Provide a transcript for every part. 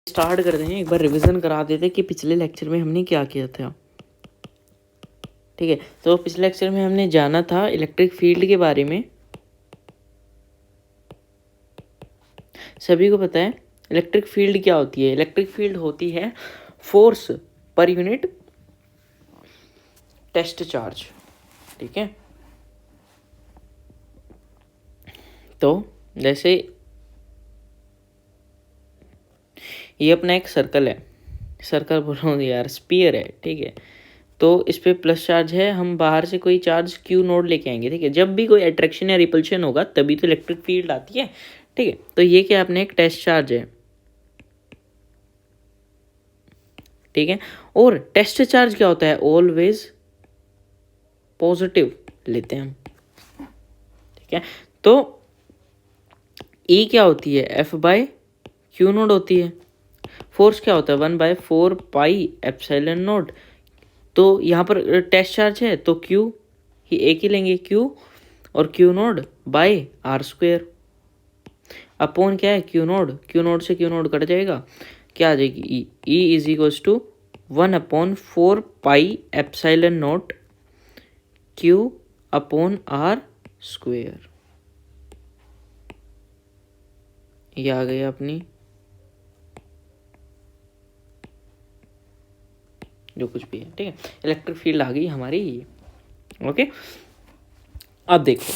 Start करते हैं, एक बार रिवीजन करा देते कि पिछले लेक्चर में हमने क्या किया था। ठीक है, तो पिछले लेक्चर में हमने जाना था इलेक्ट्रिक फील्ड के बारे में। सभी को पता है इलेक्ट्रिक फील्ड क्या होती है। इलेक्ट्रिक फील्ड होती है force per unit test charge. ठीक है, तो जैसे ये अपना एक सर्कल है, सर्कल बोल रहा हूँ यार, स्पीयर है। ठीक है, तो इस पे प्लस चार्ज है, हम बाहर से कोई चार्ज क्यू नोड लेके आएंगे। ठीक है, जब भी कोई अट्रैक्शन या रिपल्शन होगा तभी तो इलेक्ट्रिक फील्ड आती है। ठीक है, तो ये क्या अपने एक टेस्ट चार्ज है। ठीक है, और टेस्ट चार्ज क्या होता है, ऑलवेज पॉजिटिव लेते हैं हम। ठीक है, तो ई क्या होती है, एफ बाय क्यू नोड होती है। फोर्स क्या होता है, 1/4 पाई एप्सिलॉन नोट। तो यहाँ पर टेस्ट चार्ज है तो क्यू ही एक ही लेंगे, क्यू और Q naught by R square upon क्या है, क्यू नोड से क्यू नोड कट जाएगा, क्या आ जाएगी, E is equals to 1/4 pi epsilon naught Q upon R square. ये आ गई अपनी जो कुछ भी है। ठीक है, इलेक्ट्रिक फील्ड आ गई हमारी ये। ओके, अब देखो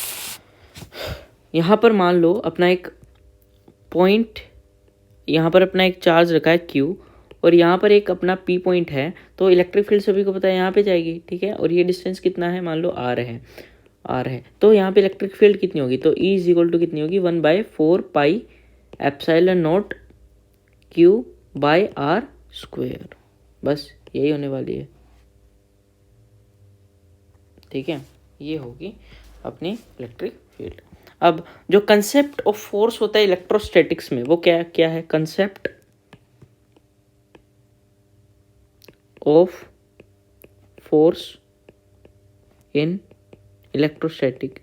यहाँ पर मान लो अपना एक पॉइंट, यहाँ पर अपना एक चार्ज रखा है Q और यहाँ पर एक अपना P पॉइंट है, तो इलेक्ट्रिक फील्ड सभी को पता है यहाँ पे जाएगी। ठीक है, और ये डिस्टेंस कितना है, मान लो R है, तो यहाँ पे इलेक्ट्रिक फील्ड कितनी होगी, तो E इज इक्वल टू कितनी होगी, 1/4 pi epsilon naught Q by R square. बस यही होने वाली है। ठीक है, ये होगी अपनी इलेक्ट्रिक फील्ड। अब जो कंसेप्ट ऑफ फोर्स होता है इलेक्ट्रोस्टैटिक्स में, वो क्या क्या है, concept of force in electrostatic.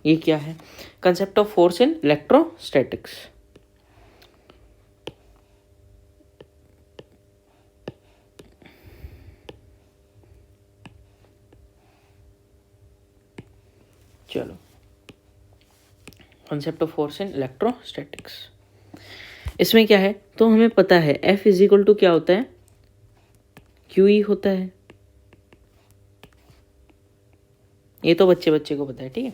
ये क्या है, concept of force in electrostatics. चलो, concept of force in electrostatics, इसमें क्या है, तो हमें पता है F इज इक्वल टू क्या होता है, QE होता है। ये तो बच्चे बच्चे को पता है। ठीक है,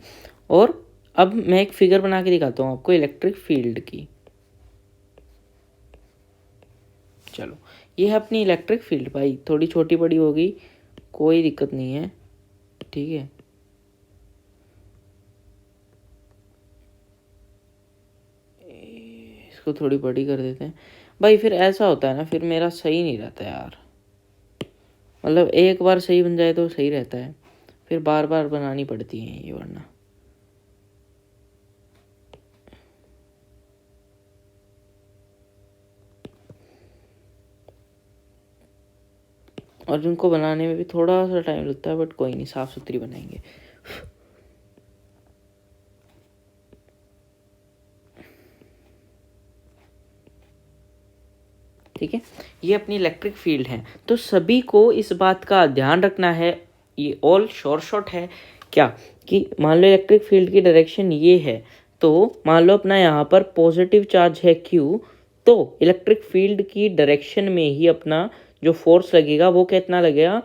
और अब मैं एक फिगर बना के दिखाता हूँ आपको इलेक्ट्रिक फील्ड की। चलो, ये है अपनी इलेक्ट्रिक फील्ड। भाई थोड़ी छोटी बड़ी होगी, कोई दिक्कत नहीं है। ठीक है, इसको थोड़ी बड़ी कर देते हैं। भाई फिर ऐसा होता है ना, फिर मेरा सही नहीं रहता यार, मतलब एक बार सही बन जाए तो सही रहता है, फिर बार बार बनानी पड़ती है ये, वरना और जिनको बनाने में भी थोड़ा सा टाइम लगता है, बट कोई नहीं, साफ सुथरी बनाएंगे। ठीक है, ये अपनी इलेक्ट्रिक फील्ड है, तो सभी को इस बात का ध्यान रखना है, ये ऑल शॉर्ट है क्या, कि मान लो इलेक्ट्रिक फील्ड की डायरेक्शन ये है, तो मान लो अपना यहाँ पर पॉजिटिव चार्ज है Q, तो इलेक्ट्रिक फील्ड की डायरेक्शन में ही अपना जो फोर्स लगेगा वो कितना लगेगा,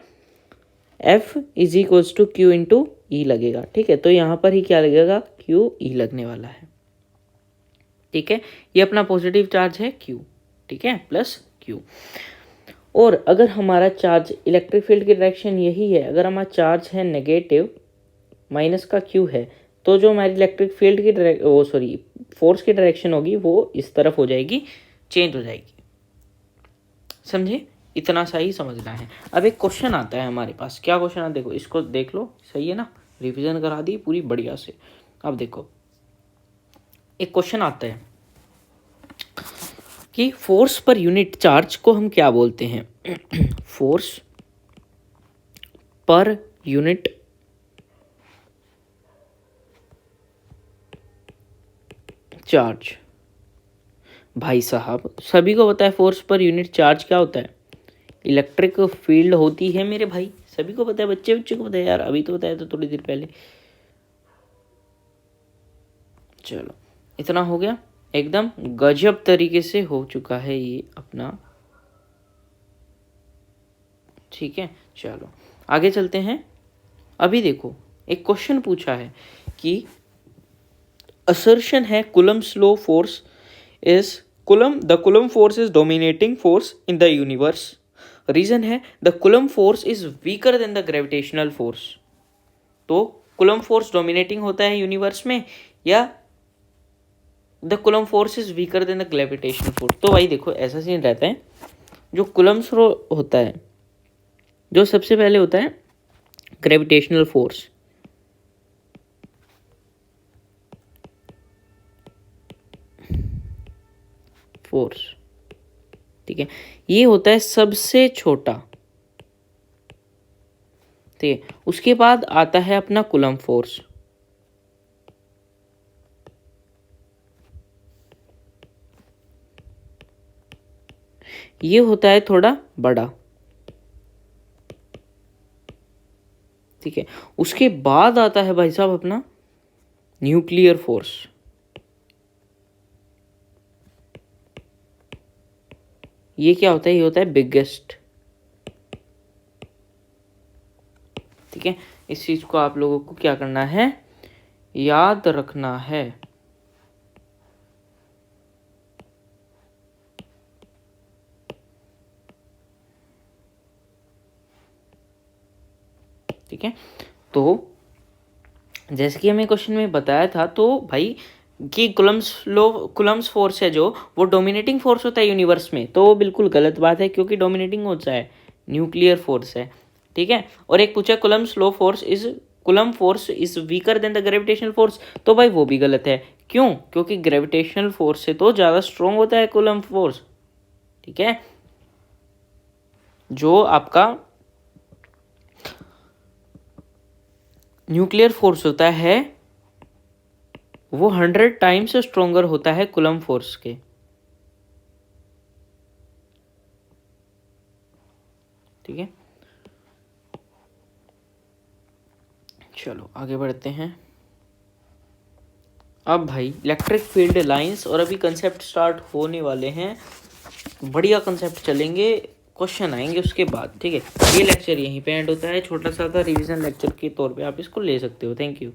F is equals to Q into E लगेगा। ठीक है, तो यहाँ पर ही क्या लगेगा, QE लगने वाला है। ठीक है, ये अपना पॉजिटिव चार्ज है Q, ठीक है, प्लस Q। और अगर हमारा चार्ज, इलेक्ट्रिक फील्ड की डायरेक्शन यही है, अगर हमारा चार्ज है नेगेटिव, माइनस का Q है, तो जो हमारी इलेक्ट्रिक फील्ड की फोर्स की डायरेक्शन होगी वो इस तरफ हो जाएगी, चेंज हो जाएगी। समझे, इतना सा ही समझना है। अब एक क्वेश्चन आता है हमारे पास, क्या क्वेश्चन आता है, देखो इसको देख लो, सही है ना, रिवीजन करा दी पूरी बढ़िया से। अब देखो एक क्वेश्चन आता है कि फोर्स पर यूनिट चार्ज को हम क्या बोलते हैं, फोर्स पर यूनिट चार्ज। भाई साहब सभी को पता है फोर्स पर यूनिट चार्ज क्या होता है, इलेक्ट्रिक फील्ड होती है मेरे भाई, सभी को पता है, बच्चे बच्चे को पता है यार, अभी तो बताया था थोड़ी देर पहले। चलो इतना हो गया, एकदम गजब तरीके से हो चुका है ये अपना, ठीक है। चलो आगे चलते हैं। अभी देखो एक क्वेश्चन पूछा है कि असर्शन है Coulomb's law force is the Coulomb force is dominating force in the universe. Reason है the Coulomb force is weaker than the gravitational force. तो कुलम फोर्स डोमिनेटिंग होता है यूनिवर्स में या the Coulomb force is weaker than the gravitational force. तो भाई देखो ऐसा सीन रहता है, जो कुलम्स लॉ होता है, जो सबसे पहले होता है ग्रेविटेशनल फोर्स, ठीक है, ये होता है सबसे छोटा, ठीक है। उसके बाद आता है अपना कुलम फोर्स, ये होता है थोड़ा बड़ा, ठीक है। उसके बाद आता है भाई साहब अपना न्यूक्लियर फोर्स, ये क्या होता है, ये होता है बिगेस्ट, ठीक है। इस चीज को आप लोगों को क्या करना है, याद रखना है। ठीक है, तो जैसे कि हमें क्वेश्चन में बताया था, तो भाई कि कुलम्स फोर्स है जो, वो डोमिनेटिंग फोर्स होता है यूनिवर्स में, तो बिल्कुल गलत बात है, क्योंकि डोमिनेटिंग होता है न्यूक्लियर फोर्स है, ठीक है। और एक पूछा coulomb force is weaker than the gravitational force, तो भाई वो भी गलत है। क्यों? क्योंकि ग्रेविटेशनल फोर्स से तो ज़्यादा स्ट्रॉन्ग होता है कुलम फोर्स, ठीक है। जो आपका न्यूक्लियर फोर्स होता है वो 100 टाइम्स स्ट्रोंगर होता है कुलम फोर्स के, ठीक है। चलो आगे बढ़ते हैं। अब भाई इलेक्ट्रिक फील्ड लाइंस, और अभी कंसेप्ट स्टार्ट होने वाले हैं, बढ़िया कंसेप्ट चलेंगे, क्वेश्चन आएंगे उसके बाद, ठीक है। ये लेक्चर यहीं पे एंड होता है, छोटा सा था रिवीजन लेक्चर के तौर पे आप इसको ले सकते हो। Thank you.